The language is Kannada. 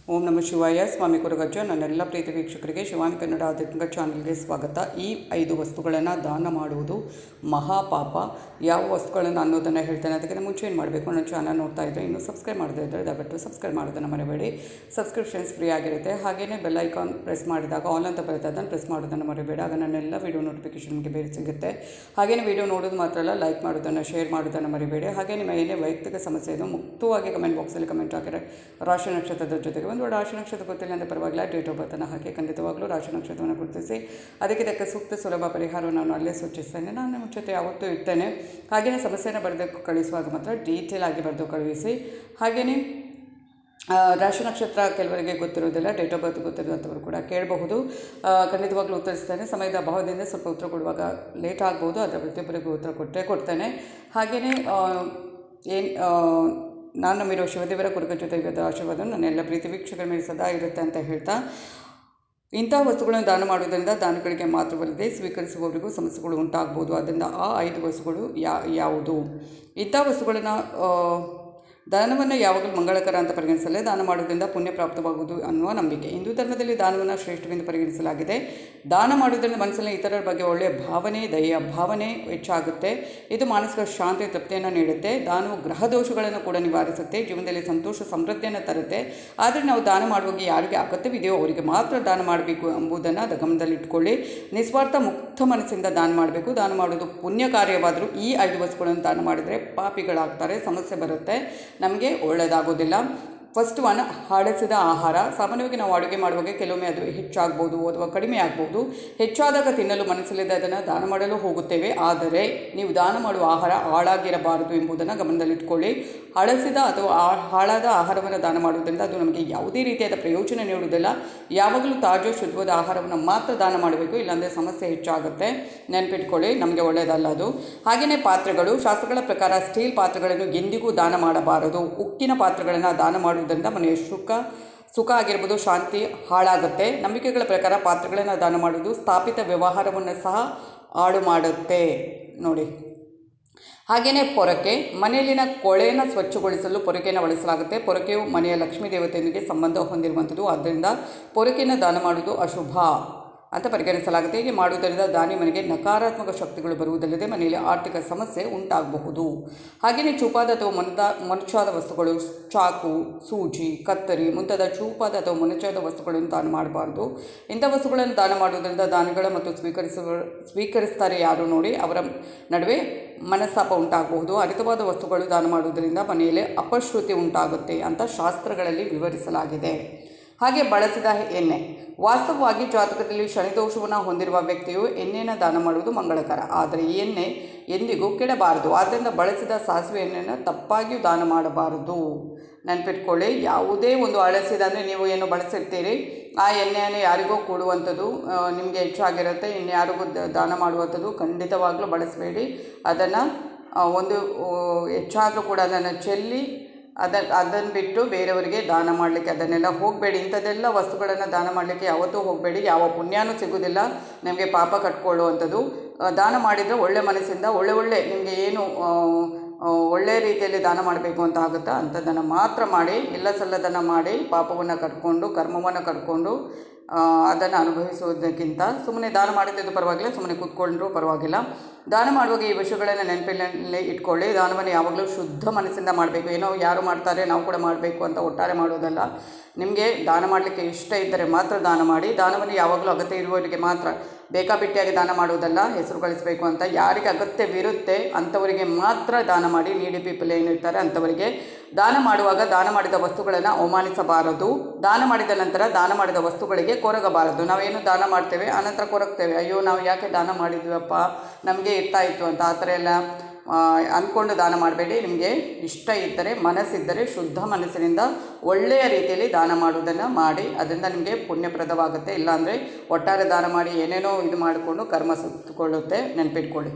ಓಂ ನಮಃ ಶಿವಾಯ. ಸ್ವಾಮಿ ಕುರುಗಜ್ಜ. ನನ್ನೆಲ್ಲ ಪ್ರೀತಿ ವೀಕ್ಷಕರಿಗೆ ಶಿವಾನಿ ಕನ್ನಡ ಆಧ್ಯಾತ್ಮಿಕ ಚಾನಲ್ಗೆ ಸ್ವಾಗತ. ಈ 5 ವಸ್ತುಗಳನ್ನು ದಾನ ಮಾಡುವುದು ಮಹಾಪಾಪ. ಯಾವ ವಸ್ತುಗಳನ್ನು ಅನ್ನೋದನ್ನು ಹೇಳ್ತೇನೆ. ಅದಕ್ಕಿಂತ ಮುಂಚೆ ಏನು ಮಾಡಬೇಕು, ನನ್ನ ಚಾನಲ್ ನೋಡ್ತಾ ಇದ್ದರೆ ಇನ್ನೂ ಸಬ್ಸ್ಕ್ರೈಬ್ ಮಾಡದೇ ಇದ್ದರೆ ದಯವಿಟ್ಟು ಸಬ್ಸ್ಕ್ರೈಬ್ ಮಾಡೋದನ್ನು ಮರಿಬೇಡಿ. ಸಬ್ಸ್ಕ್ರಿಪ್ಷನ್ಸ್ ಫ್ರೀ ಆಗಿರುತ್ತೆ. ಹಾಗೆಯೇ ಬೆಲ್ ಐಕಾನ್ ಪ್ರೆಸ್ ಮಾಡಿದಾಗ ಆಲ್ ಅಂತ ಬರುತ್ತೆ, ಅದನ್ನು ಪ್ರೆಸ್ ಮಾಡೋದನ್ನು ಮರಿಬೇಡಿ. ಆಗ ನನ್ನೆಲ್ಲ ವೀಡಿಯೋ ನೋಟಿಫಿಕೇಷನ್ ನಿಮಗೆ ಬೇರೆ ಸಿಗುತ್ತೆ. ಹಾಗೆಯೇ ವೀಡಿಯೋ ನೋಡೋದು ಮಾತ್ರ ಅಲ್ಲ, ಲೈಕ್ ಮಾಡೋದನ್ನು, ಶೇರ್ ಮಾಡೋದನ್ನು ಮರಿಬೇಡಿ. ಹಾಗೆ ನಿಮ್ಮ ಏನೇ ವೈಯಕ್ತಿಕ ಸಮಸ್ಯೆ ಇದು ಮುಕ್ತವಾಗಿ ಕಮೆಂಟ್ ಬಾಕ್ಸಲ್ಲಿ ಕಮೆಂಟ್ ಹಾಕಿದರೆ ರಾಶಿ ನಕ್ಷತ್ರದ ಜೊತೆಗೆ ಒಂದು ರಾಶಿ ನಕ್ಷತ್ರ ಗೊತ್ತಿಲ್ಲ ಅಂದರೆ ಪರವಾಗಿಲ್ಲ, ಡೇಟ್ ಆಫ್ ಬರ್ತನ್ನು ಹಾಕಿ ಖಂಡಿತವಾಗಲೂ ರಾಶಿ ನಕ್ಷತ್ರವನ್ನು ಗುರುತಿಸಿ ಅದಕ್ಕೆ ತಕ್ಕ ಸೂಕ್ತ ಸುಲಭ ಪರಿಹಾರವನ್ನು ನಾನು ಅಲ್ಲೇ ಸೂಚಿಸ್ತೇನೆ. ನಾನು ನಿಮ್ಮ ಜೊತೆ ಯಾವತ್ತೂ ಇರ್ತೇನೆ. ಹಾಗೆಯೇ ಸಮಸ್ಯೆಯನ್ನು ಬರೆದು ಕಳಿಸುವಾಗ ಮಾತ್ರ ಡೀಟೇಲ್ ಆಗಿ ಬರೆದು ಕಳುಹಿಸಿ. ಹಾಗೆಯೇ ರಾಶಿ ನಕ್ಷತ್ರ ಕೆಲವರಿಗೆ ಗೊತ್ತಿರೋದಿಲ್ಲ, ಡೇಟ್ ಆಫ್ ಬರ್ತ್ ಗೊತ್ತಿರೋಂಥವ್ರು ಕೂಡ ಕೇಳಬಹುದು. ಖಂಡಿತವಾಗ್ಲೂ ಉತ್ತರಿಸ್ತೇನೆ. ಸಮಯದ ಅಭಾವದಿಂದ ಸ್ವಲ್ಪ ಉತ್ತರ ಕೊಡುವಾಗ ಲೇಟ್ ಆಗ್ಬೋದು, ಅದರ ಪ್ರತಿಯೊಬ್ಬರಿಗೂ ಉತ್ತರ ಕೊಡ್ತೇನೆ. ಹಾಗೆಯೇ ನಾನು ನಮ್ಮಿರೋ ಶಿವದೇವರ ಕುರುಗಜ್ಜ ದೈವದ ಆಶೀರ್ವಾದ ನನ್ನೆಲ್ಲ ಪ್ರೀತಿ ವೀಕ್ಷಕರ ಮೇಲೆ ಸದಾ ಇರುತ್ತೆ ಅಂತ ಹೇಳ್ತಾ, ಇಂಥ ವಸ್ತುಗಳನ್ನು ದಾನ ಮಾಡುವುದರಿಂದ ದಾನಗಳಿಗೆ ಮಾತ್ರವಲ್ಲದೆ ಸ್ವೀಕರಿಸುವವರಿಗೂ ಸಮಸ್ಯೆಗಳು ಉಂಟಾಗ್ಬೋದು. ಆದ್ದರಿಂದ ಆ 5 ವಸ್ತುಗಳು ಯಾವುದು? ಇಂಥ ವಸ್ತುಗಳನ್ನು ದಾನವನ್ನು ಯಾವಾಗಲೂ ಮಂಗಳಕರ ಅಂತ ಪರಿಗಣಿಸಲೇ ದಾನ ಮಾಡುವುದರಿಂದ ಪುಣ್ಯ ಪ್ರಾಪ್ತವಾಗುವುದು ಅನ್ನುವ ನಂಬಿಕೆ. ಹಿಂದೂ ಧರ್ಮದಲ್ಲಿ ದಾನವನ್ನು ಶ್ರೇಷ್ಠವೆಂದು ಪರಿಗಣಿಸಲಾಗಿದೆ. ದಾನ ಮಾಡುವುದರಿಂದ ಮನಸ್ಸಲ್ಲಿ ಇತರರ ಬಗ್ಗೆ ಒಳ್ಳೆಯ ಭಾವನೆ, ದಯೆಯ ಭಾವನೆ ಹೆಚ್ಚಾಗುತ್ತೆ. ಇದು ಮಾನಸಿಕ ಶಾಂತಿ, ತೃಪ್ತಿಯನ್ನು ನೀಡುತ್ತೆ. ದಾನವು ಗ್ರಹ ದೋಷಗಳನ್ನು ಕೂಡ ನಿವಾರಿಸುತ್ತೆ, ಜೀವನದಲ್ಲಿ ಸಂತೋಷ ಸಮೃದ್ಧಿಯನ್ನು ತರುತ್ತೆ. ಆದರೆ ನಾವು ದಾನ ಮಾಡುವಾಗ ಯಾರಿಗೆ ಅಗತ್ಯವಿದೆಯೋ ಅವರಿಗೆ ಮಾತ್ರ ದಾನ ಮಾಡಬೇಕು ಎಂಬುದನ್ನು ಗಮನದಲ್ಲಿಟ್ಕೊಳ್ಳಿ. ನಿಸ್ವಾರ್ಥ ಮುಕ್ತ ಮನಸ್ಸಿಂದ ದಾನ ಮಾಡಬೇಕು. ದಾನ ಮಾಡುವುದು ಪುಣ್ಯ ಕಾರ್ಯವಾದರೂ ಈ 5 ವಸ್ತುಗಳನ್ನು ದಾನ ಮಾಡಿದರೆ ಪಾಪಿಗಳಾಗ್ತಾರೆ, ಸಮಸ್ಯೆ ಬರುತ್ತೆ, ನಮಗೆ ಒಳ್ಳೆಯದಾಗೋದಿಲ್ಲ. ಫಸ್ಟ್ ಒನ್, ಹಳಸಿದ ಆಹಾರ. ಸಾಮಾನ್ಯವಾಗಿ ನಾವು ಅಡುಗೆ ಮಾಡುವಾಗ ಕೆಲವೊಮ್ಮೆ ಅದು ಹೆಚ್ಚಾಗ್ಬೋದು ಅಥವಾ ಕಡಿಮೆ ಆಗ್ಬೋದು. ಹೆಚ್ಚಾದಾಗ ತಿನ್ನಲು ಮನಸ್ಸಲ್ಲಿದೆ ಅದನ್ನು ದಾನ ಮಾಡಲು ಹೋಗುತ್ತೇವೆ. ಆದರೆ ನೀವು ದಾನ ಮಾಡುವ ಆಹಾರ ಹಾಳಾಗಿರಬಾರದು ಎಂಬುದನ್ನು ಗಮನದಲ್ಲಿಟ್ಕೊಳ್ಳಿ. ಹಳಸಿದ ಅಥವಾ ಹಾಳಾದ ಆಹಾರವನ್ನು ದಾನ ಮಾಡುವುದರಿಂದ ಅದು ನಮಗೆ ಯಾವುದೇ ರೀತಿಯಾದ ಪ್ರಯೋಜನ ನೀಡುವುದಿಲ್ಲ. ಯಾವಾಗಲೂ ತಾಜಾ ಶುದ್ಧವಾದ ಆಹಾರವನ್ನು ಮಾತ್ರ ದಾನ ಮಾಡಬೇಕು, ಇಲ್ಲಾಂದರೆ ಸಮಸ್ಯೆ ಹೆಚ್ಚಾಗುತ್ತೆ. ನೆನಪಿಟ್ಕೊಳ್ಳಿ, ನಮಗೆ ಒಳ್ಳೆಯದಲ್ಲ ಅದು. ಹಾಗೆಯೇ ಪಾತ್ರೆಗಳು. ಶಾಸ್ತ್ರಗಳ ಪ್ರಕಾರ ಸ್ಟೀಲ್ ಪಾತ್ರೆಗಳನ್ನು ಎಂದಿಗೂ ದಾನ ಮಾಡಬಾರದು. ಉಕ್ಕಿನ ಪಾತ್ರೆಗಳನ್ನು ದಾನ ಮಾಡುವುದರಿಂದ ಮನೆಯ ಸುಖ ಆಗಿರ್ಬೋದು, ಶಾಂತಿ ಹಾಳಾಗುತ್ತೆ. ನಂಬಿಕೆಗಳ ಪ್ರಕಾರ ಪಾತ್ರೆಗಳನ್ನು ದಾನ ಮಾಡುವುದು ಸ್ಥಾಪಿತ ವ್ಯವಹಾರವನ್ನು ಸಹ ಹಾಳು ಮಾಡುತ್ತೆ ನೋಡಿ. ಹಾಗೆಯೇ ಪೊರಕೆ. ಮನೆಯಲ್ಲಿನ ಕೊಳೆಯನ್ನು ಸ್ವಚ್ಛಗೊಳಿಸಲು ಪೊರಕೆಯನ್ನು ಬಳಸಲಾಗುತ್ತೆ. ಪೊರಕೆಯು ಮನೆಯ ಲಕ್ಷ್ಮೀ ದೇವತೆಯೊಂದಿಗೆ ಸಂಬಂಧ ಹೊಂದಿರುವಂಥದ್ದು. ಆದ್ದರಿಂದ ಪೊರಕೆಯನ್ನು ದಾನ ಮಾಡುವುದು ಅಶುಭ ಅಂತ ಪರಿಗಣಿಸಲಾಗುತ್ತೆ. ಹೀಗೆ ಮಾಡುವುದರಿಂದ ದಾನಿ ಮನೆಗೆ ನಕಾರಾತ್ಮಕ ಶಕ್ತಿಗಳು ಬರುವುದಲ್ಲದೆ ಮನೆಯಲ್ಲಿ ಆರ್ಥಿಕ ಸಮಸ್ಯೆ ಉಂಟಾಗಬಹುದು. ಹಾಗೆಯೇ ಚೂಪಾದ ಅಥವಾ ಮೊನಚಾದ ವಸ್ತುಗಳು, ಚಾಕು, ಸೂಜಿ, ಕತ್ತರಿ ಮುಂತಾದ ಚೂಪಾದ ಅಥವಾ ಮೊನಚಾದ ವಸ್ತುಗಳನ್ನು ದಾನ ಮಾಡಬಾರ್ದು. ಇಂಥ ವಸ್ತುಗಳನ್ನು ದಾನ ಮಾಡುವುದರಿಂದ ದಾನಿಗಳ ಮತ್ತು ಸ್ವೀಕರಿಸ್ತಾರೆ ಯಾರು ನೋಡಿ ಅವರ ನಡುವೆ ಮನಸ್ತಾಪ ಉಂಟಾಗಬಹುದು. ಹರಿತವಾದ ವಸ್ತುಗಳು ದಾನ ಮಾಡುವುದರಿಂದ ಮನೆಯಲ್ಲಿ ಅಪಶ್ರುತಿ ಉಂಟಾಗುತ್ತೆ ಅಂತ ಶಾಸ್ತ್ರಗಳಲ್ಲಿ ವಿವರಿಸಲಾಗಿದೆ. ಹಾಗೆ ಬಳಸಿದ ಎಣ್ಣೆ. ವಾಸ್ತವವಾಗಿ ಜಾತಕದಲ್ಲಿ ಶನಿದೋಷವನ್ನು ಹೊಂದಿರುವ ವ್ಯಕ್ತಿಯು ಎಣ್ಣೆಯನ್ನು ದಾನ ಮಾಡುವುದು ಮಂಗಳಕರ. ಆದರೆ ಈ ಎಣ್ಣೆ ಎಂದಿಗೂ ಕೆಡಬಾರದು. ಆದ್ದರಿಂದ ಬಳಸಿದ ಸಾಸಿವೆ ಎಣ್ಣೆಯನ್ನು ತಪ್ಪಾಗಿಯೂ ದಾನ ಮಾಡಬಾರದು. ನೆನಪಿಟ್ಕೊಳ್ಳಿ, ಯಾವುದೇ ಒಂದು ಹಳಸಿದ ಅಂದರೆ ನೀವು ಏನು ಬಳಸಿರ್ತೀರಿ ಆ ಎಣ್ಣೆಯನ್ನು ಯಾರಿಗೋ ಕೊಡುವಂಥದ್ದು ನಿಮಗೆ ಹೆಚ್ಚಾಗಿರುತ್ತೆ. ಇನ್ಯಾರಿಗೂ ದಾನ ಮಾಡುವಂಥದ್ದು ಖಂಡಿತವಾಗಲೂ ಬಳಸಬೇಡಿ. ಅದನ್ನು ಒಂದು ಹೆಚ್ಚಾದರೂ ಕೂಡ ಅದನ್ನು ಚೆಲ್ಲಿ ಅದನ್ನು ಬಿಟ್ಟು ಬೇರೆಯವರಿಗೆ ದಾನ ಮಾಡಲಿಕ್ಕೆ ಅದನ್ನೆಲ್ಲ ಹೋಗಬೇಡಿ. ಇಂಥದ್ದೆಲ್ಲ ವಸ್ತುಗಳನ್ನು ದಾನ ಮಾಡಲಿಕ್ಕೆ ಯಾವತ್ತೂ ಹೋಗಬೇಡಿ. ಯಾವ ಪುಣ್ಯನೂ ಸಿಗೋದಿಲ್ಲ, ನಿಮಗೆ ಪಾಪ ಕಟ್ಕೊಳ್ಳುವಂಥದ್ದು. ದಾನ ಮಾಡಿದರೆ ಒಳ್ಳೆ ಮನಸ್ಸಿಂದ ಒಳ್ಳೆ ನಿಮಗೆ ಏನು ಒಳ್ಳೆಯ ರೀತಿಯಲ್ಲಿ ದಾನ ಮಾಡಬೇಕು ಅಂತ ಆಗುತ್ತಾ ಅಂಥದ್ದನ್ನು ಮಾತ್ರ ಮಾಡಿ. ಇಲ್ಲ ಸಲ್ಲದನ್ನು ಮಾಡಿ ಪಾಪವನ್ನು ಕಟ್ಕೊಂಡು ಕರ್ಮವನ್ನು ಕಟ್ಕೊಂಡು ಅದನ್ನು ಅನುಭವಿಸುವುದಕ್ಕಿಂತ ಸುಮ್ಮನೆ ದಾನ ಮಾಡಿದ್ದು ಪರವಾಗಿಲ್ಲ, ಸುಮ್ಮನೆ ಕೂತ್ಕೊಂಡ್ರೂ ಪರವಾಗಿಲ್ಲ. ದಾನ ಮಾಡುವಾಗ ಈ ವಿಷಯಗಳನ್ನು ನೆನಪಿನಲ್ಲಿ ಇಟ್ಕೊಳ್ಳಿ. ದಾನವನ್ನು ಯಾವಾಗಲೂ ಶುದ್ಧ ಮನಸ್ಸಿಂದ ಮಾಡಬೇಕು. ಏನೋ ಯಾರು ಮಾಡ್ತಾರೆ ನಾವು ಕೂಡ ಮಾಡಬೇಕು ಅಂತ ಒಟ್ಟಾರೆ ಮಾಡೋದಲ್ಲ. ನಿಮಗೆ ದಾನ ಮಾಡಲಿಕ್ಕೆ ಇಷ್ಟ ಇದ್ದರೆ ಮಾತ್ರ ದಾನ ಮಾಡಿ. ದಾನವನ್ನು ಯಾವಾಗಲೂ ಅಗತ್ಯ ಇರುವವರಿಗೆ ಮಾತ್ರ, ಬೇಕಾಬಿಟ್ಟಿಯಾಗಿ ದಾನ ಮಾಡುವುದಲ್ಲ. ಹೆಸರು ಗಳಿಸಬೇಕು ಅಂತ ಯಾರಿಗೆ ಅಗತ್ಯವಿರುತ್ತೆ ಅಂಥವರಿಗೆ ಮಾತ್ರ ದಾನ ಮಾಡಿ. ನೀಡಿ ಪೀಪಲ್ ಏನಿರ್ತಾರೆ ಅಂಥವರಿಗೆ ದಾನ ಮಾಡುವಾಗ ದಾನ ಮಾಡಿದ ವಸ್ತುಗಳನ್ನು ಅವಮಾನಿಸಬಾರದು. ದಾನ ಮಾಡಿದ ನಂತರ ದಾನ ಮಾಡಿದ ವಸ್ತುಗಳಿಗೆ ಕೊರಗಬಾರದು. ನಾವೇನು ದಾನ ಮಾಡ್ತೇವೆ ಆನಂತರ ಕೊರಗ್ತೇವೆ, ಅಯ್ಯೋ ನಾವು ಯಾಕೆ ದಾನ ಮಾಡಿದ್ವಪ್ಪ, ನಮಗೆ ಇರ್ತಾಯಿತ್ತು ಅಂತ ಆ ಥರ ಎಲ್ಲ ಅಂದ್ಕೊಂಡು ದಾನ ಮಾಡಬೇಡಿ. ನಿಮಗೆ ಇಷ್ಟ ಇದ್ದರೆ, ಮನಸ್ಸಿದ್ದರೆ ಶುದ್ಧ ಮನಸ್ಸಿನಿಂದ ಒಳ್ಳೆಯ ರೀತಿಯಲ್ಲಿ ದಾನ ಮಾಡುವುದನ್ನು ಮಾಡಿ. ಅದರಿಂದ ನಿಮಗೆ ಪುಣ್ಯಪ್ರದವಾಗುತ್ತೆ. ಇಲ್ಲಾಂದರೆ ಒಟ್ಟಾರೆ ದಾನ ಮಾಡಿ ಏನೇನೋ ಇದು ಮಾಡಿಕೊಂಡು ಕರ್ಮ ಸುತ್ತುಕೊಳ್ಳುತ್ತೆ. ನೆನಪಿಟ್ಕೊಳ್ಳಿ.